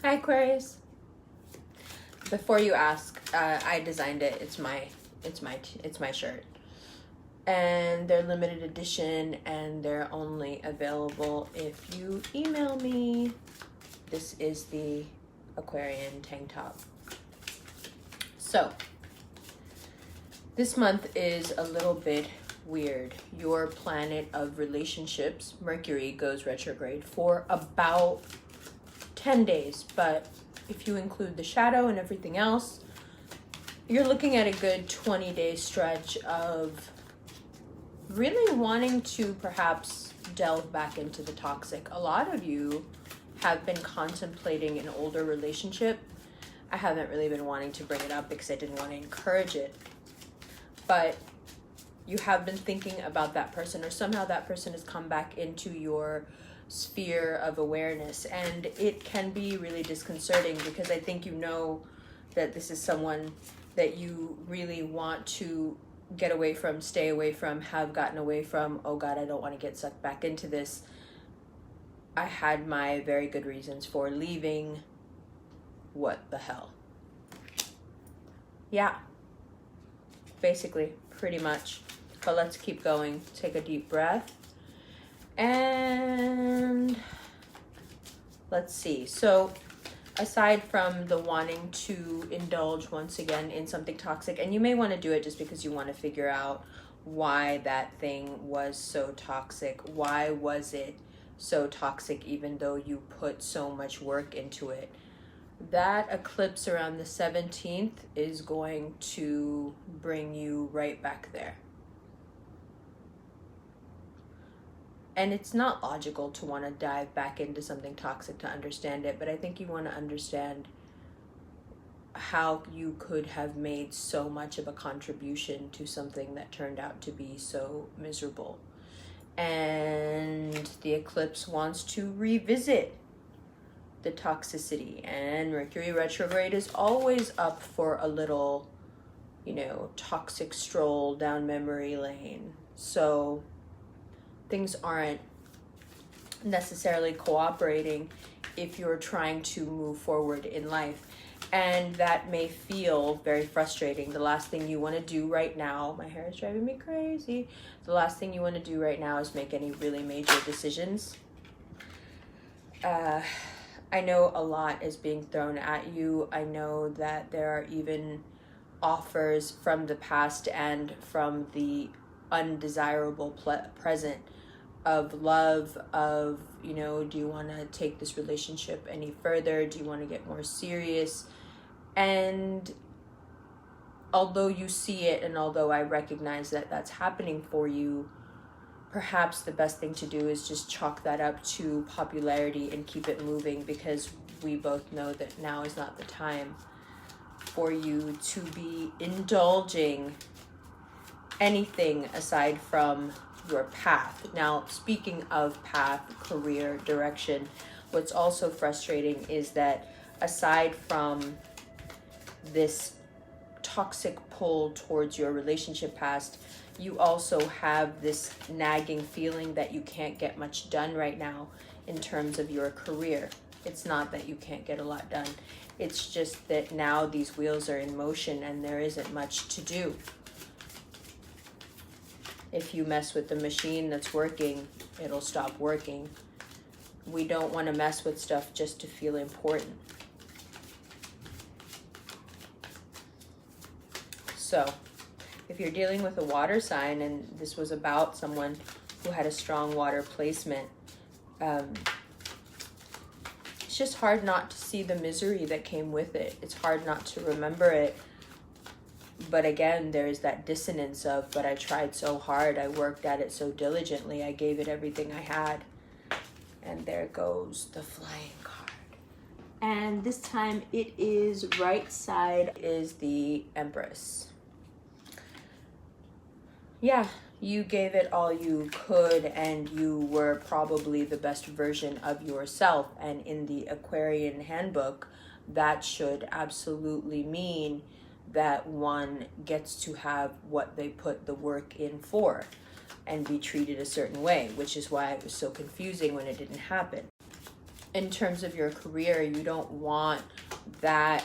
Hi, Aquarius. Before you ask, I designed it. It's my shirt, and they're limited edition, and they're only available if you email me. This is the Aquarian tank top. So this month is a little bit weird. Your planet of relationships, Mercury, goes retrograde for about 10 days, but if you include the shadow and everything else, you're looking at a good 20-day stretch of really wanting to perhaps delve back into the toxic. A lot of you have been contemplating an older relationship. I haven't really been wanting to bring it up because I didn't want to encourage it, but you have been thinking about that person, or somehow that person has come back into your sphere of awareness, and it can be really disconcerting because I think you know that this is someone that you really want to get away from, stay away from, have gotten away from. Oh God, I don't want to get sucked back into this. I had my very good reasons for leaving. What the hell? Yeah, basically, pretty much. But let's keep going. Take a deep breath. And let's see. So aside from the wanting to indulge once again in something toxic, and you may want to do it just because you want to figure out why that thing was so toxic. Why was it so toxic even though you put so much work into it? That eclipse around the 17th is going to bring you right back there. And it's not logical to want to dive back into something toxic to understand it, but I think you want to understand how you could have made so much of a contribution to something that turned out to be so miserable. And the eclipse wants to revisit the toxicity, and Mercury retrograde is always up for a little, toxic stroll down memory lane. So things aren't necessarily cooperating if you're trying to move forward in life. And that may feel very frustrating. The last thing you want to do right now, my hair is driving me crazy. The last thing you want to do right now is make any really major decisions. I know a lot is being thrown at you. I know that there are even offers from the past and from the undesirable present of love, of, do you want to take this relationship any further? Do you want to get more serious? And although you see it, and although I recognize that that's happening for you, perhaps the best thing to do is just chalk that up to popularity and keep it moving, because we both know that now is not the time for you to be indulging anything aside from your path. Now, speaking of path, career, direction, what's also frustrating is that aside from this toxic pull towards your relationship past, you also have this nagging feeling that you can't get much done right now in terms of your career. It's not that you can't get a lot done. It's just that now these wheels are in motion and there isn't much to do. If you mess with the machine that's working, it'll stop working. We don't want to mess with stuff just to feel important. So, if you're dealing with a water sign, and this was about someone who had a strong water placement, it's just hard not to see the misery that came with it. It's hard not to remember it. But again, there's that dissonance of, but I tried so hard, I worked at it so diligently, I gave it everything I had. And there goes the flying card. And this time it is right side is the Empress. Yeah, you gave it all you could, and you were probably the best version of yourself. And in the Aquarian handbook, that should absolutely mean that one gets to have what they put the work in for and be treated a certain way, which is why it was so confusing when it didn't happen. in terms of your career, you don't want that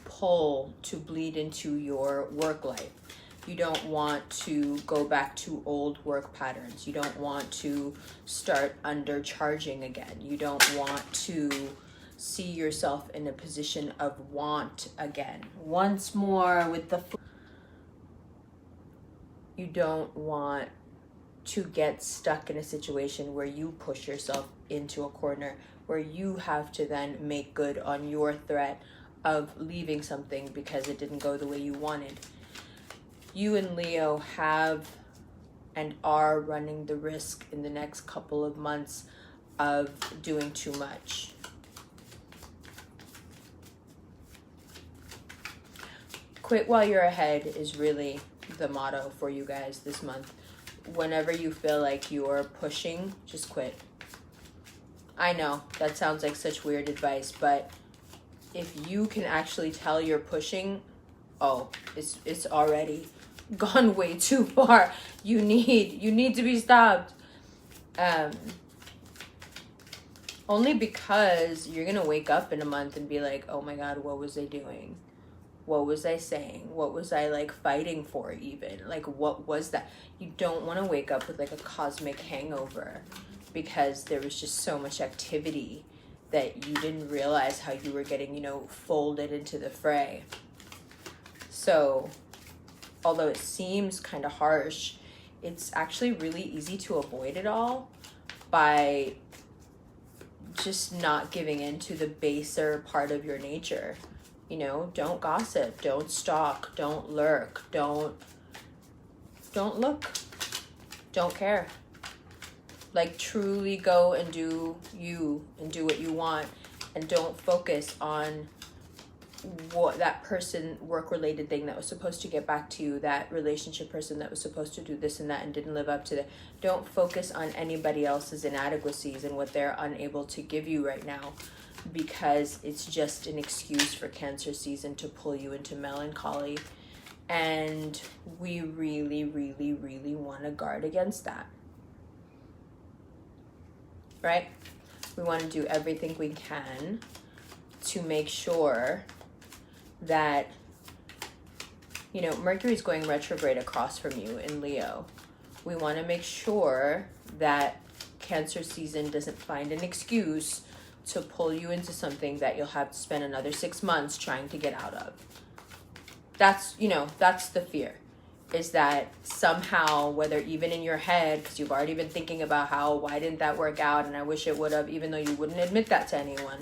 pull to bleed into your work life. You don't want to go back to old work patterns. You don't want to start undercharging again. You don't want to see yourself in a position of want again. Once more with the... You don't want to get stuck in a situation where you push yourself into a corner, where you have to then make good on your threat of leaving something because it didn't go the way you wanted. You and Leo have and are running the risk in the next couple of months of doing too much. Quit while you're ahead is really the motto for you guys this month. Whenever you feel like you're pushing, just quit. I know that sounds like such weird advice, but if you can actually tell you're pushing, oh, it's already gone way too far. You need to be stopped. Only because you're gonna wake up in a month and be like, oh my God, what was I doing? What was I saying? What was I like fighting for even? Like, what was that? You don't want to wake up with like a cosmic hangover because there was just so much activity that you didn't realize how you were getting, you know, folded into the fray. So, although it seems kind of harsh, it's actually really easy to avoid it all by just not giving in to the baser part of your nature. You know, don't gossip, don't stalk, don't lurk, don't look, don't care. Like, truly go and do you and do what you want, and don't focus on what that person, work-related thing that was supposed to get back to you, that relationship person that was supposed to do this and that and didn't live up to that. Don't focus on anybody else's inadequacies and what they're unable to give you right now, because it's just an excuse for Cancer season to pull you into melancholy. And we really, really, really want to guard against that. Right? We want to do everything we can to make sure that, you know, Mercury's going retrograde across from you in Leo. We want to make sure that Cancer season doesn't find an excuse to pull you into something that you'll have to spend another 6 months trying to get out of. That's, you know, that's the fear, is that somehow, whether even in your head, because you've already been thinking about how, why didn't that work out, and I wish it would have, even though you wouldn't admit that to anyone.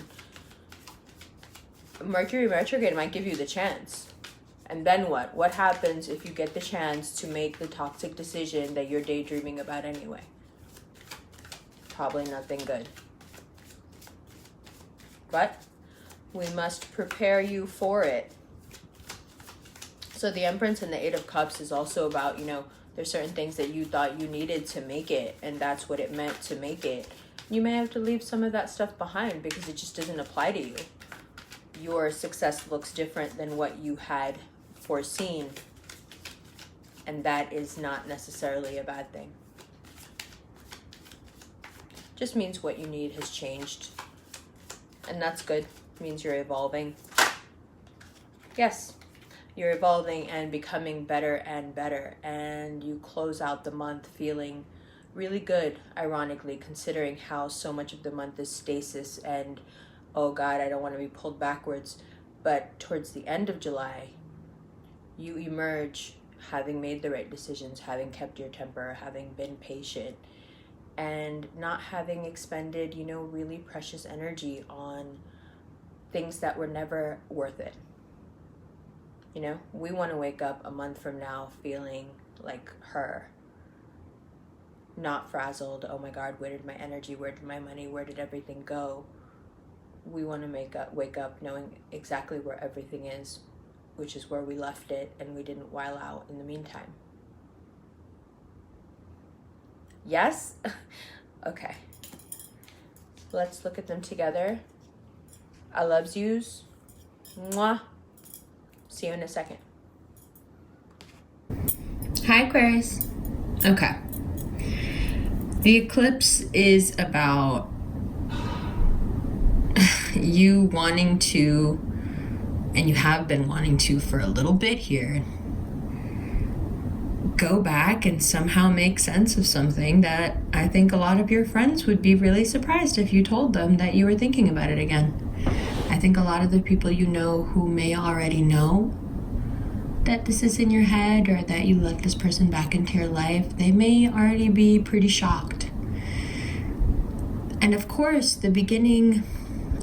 Mercury retrograde might give you the chance. And then what? What happens if you get the chance to make the toxic decision that you're daydreaming about anyway? Probably nothing good. But we must prepare you for it. So the Empress and the Eight of Cups is also about, you know, there's certain things that you thought you needed to make it, and that's what it meant to make it. You may have to leave some of that stuff behind because it just doesn't apply to you. Your success looks different than what you had foreseen, and that is not necessarily a bad thing. Just means what you need has changed, and that's good. It means you're evolving. Yes, you're evolving and becoming better and better, and you close out the month feeling really good, ironically, considering how so much of the month is stasis and, oh God, I don't want to be pulled backwards. But towards the end of July, you emerge having made the right decisions, having kept your temper, having been patient, and not having expended, you know, really precious energy on things that were never worth it. You know, we want to wake up a month from now feeling like her. Not frazzled, oh my God, where did my energy, where did my money, where did everything go? We want to wake up knowing exactly where everything is, which is where we left it, and we didn't while out in the meantime. Yes? Okay. Let's look at them together. I loves yous. Mwah. See you in a second. Hi, Aquarius. Okay. The eclipse is about you wanting to, and you have been wanting to for a little bit here, go back and somehow make sense of something that I think a lot of your friends would be really surprised if you told them that you were thinking about it again. I think a lot of the people you know who may already know that this is in your head or that you let this person back into your life, they may already be pretty shocked. And of course, the beginning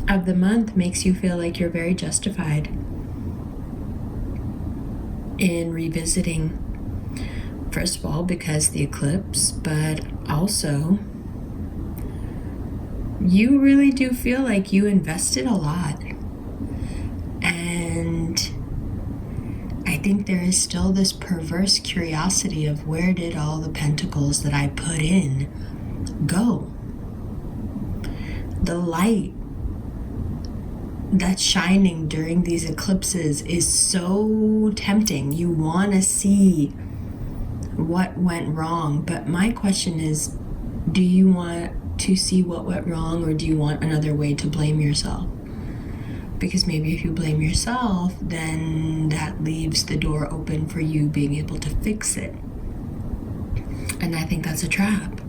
of the month makes you feel like you're very justified in revisiting. First of all, because the eclipse, but also you really do feel like you invested a lot. And I think there is still this perverse curiosity of where did all the pentacles that I put in go? The light that's shining during these eclipses is so tempting. You want to see what went wrong, but my question is, do you want to see what went wrong, or do you want another way to blame yourself? Because maybe if you blame yourself, then that leaves the door open for you being able to fix it. And I think that's a trap.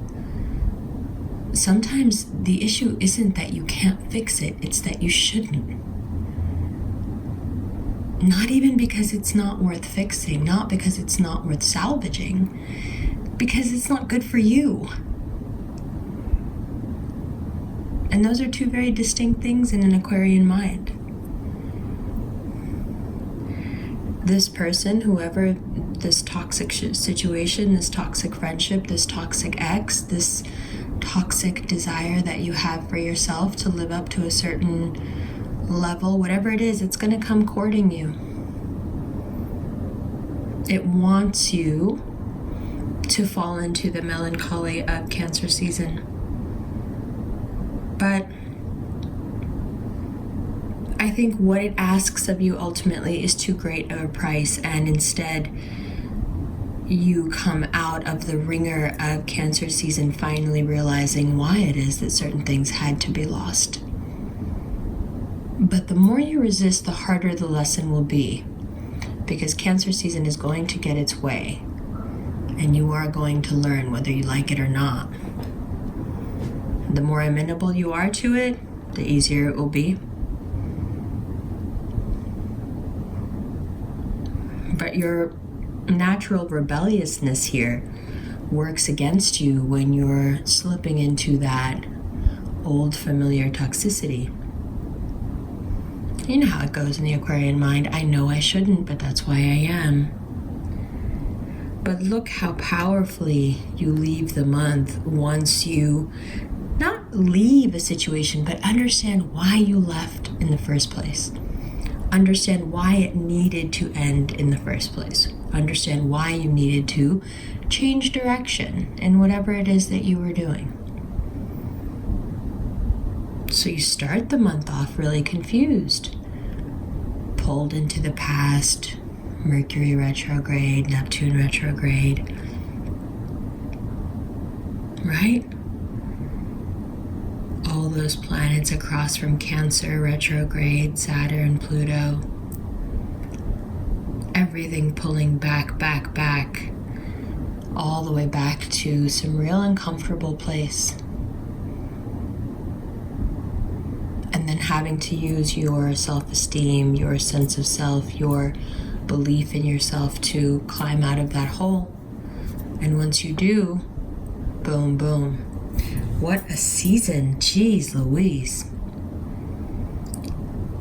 Sometimes the issue isn't that you can't fix it, it's that you shouldn't. Not even because it's not worth fixing, not because it's not worth salvaging, because it's not good for you. And those are two very distinct things in an Aquarian mind. This person, whoever, this toxic situation, this toxic friendship, this toxic ex, this toxic desire that you have for yourself to live up to a certain level, whatever it is, it's going to come courting you. It wants you to fall into the melancholy of Cancer season. But I think what it asks of you ultimately is too great of a price, and instead you come out of the ringer of Cancer season finally realizing why it is that certain things had to be lost. But the more you resist, the harder the lesson will be, because Cancer season is going to get its way, and you are going to learn whether you like it or not. The more amenable you are to it, the easier it will be. But your natural rebelliousness here works against you when you're slipping into that old familiar toxicity. You know how it goes in the Aquarian mind. I know I shouldn't, but that's why I am. But look how powerfully you leave the month once you not leave a situation, but understand why you left in the first place. Understand why it needed to end in the first place. Understand why you needed to change direction in whatever it is that you were doing. So you start the month off really confused, pulled into the past, Mercury retrograde, Neptune retrograde, right? All those planets across from Cancer retrograde, Saturn, Pluto, everything pulling back, all the way back to some real uncomfortable place. And then having to use your self-esteem, your sense of self, your belief in yourself to climb out of that hole. And once you do, boom, boom. What a season, jeez Louise.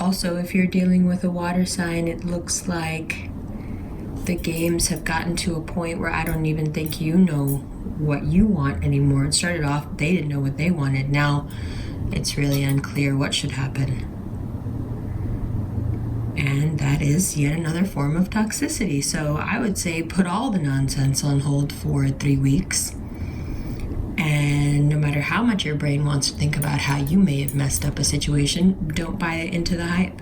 Also, if you're dealing with a water sign, it looks like the games have gotten to a point where I don't even think you know what you want anymore. It started off, they didn't know what they wanted. Now, it's really unclear what should happen. And that is yet another form of toxicity. So I would say put all the nonsense on hold for 3 weeks. And no matter how much your brain wants to think about how you may have messed up a situation, don't buy into the hype.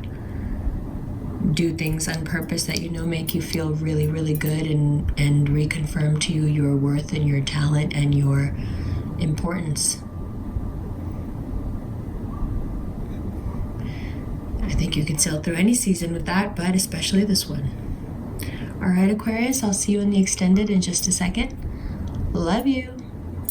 Do things on purpose that you know make you feel really, really good and reconfirm to you your worth and your talent and your importance. I think you can sail through any season with that, but especially this one. All right, Aquarius, I'll see you in the extended in just a second. Love you.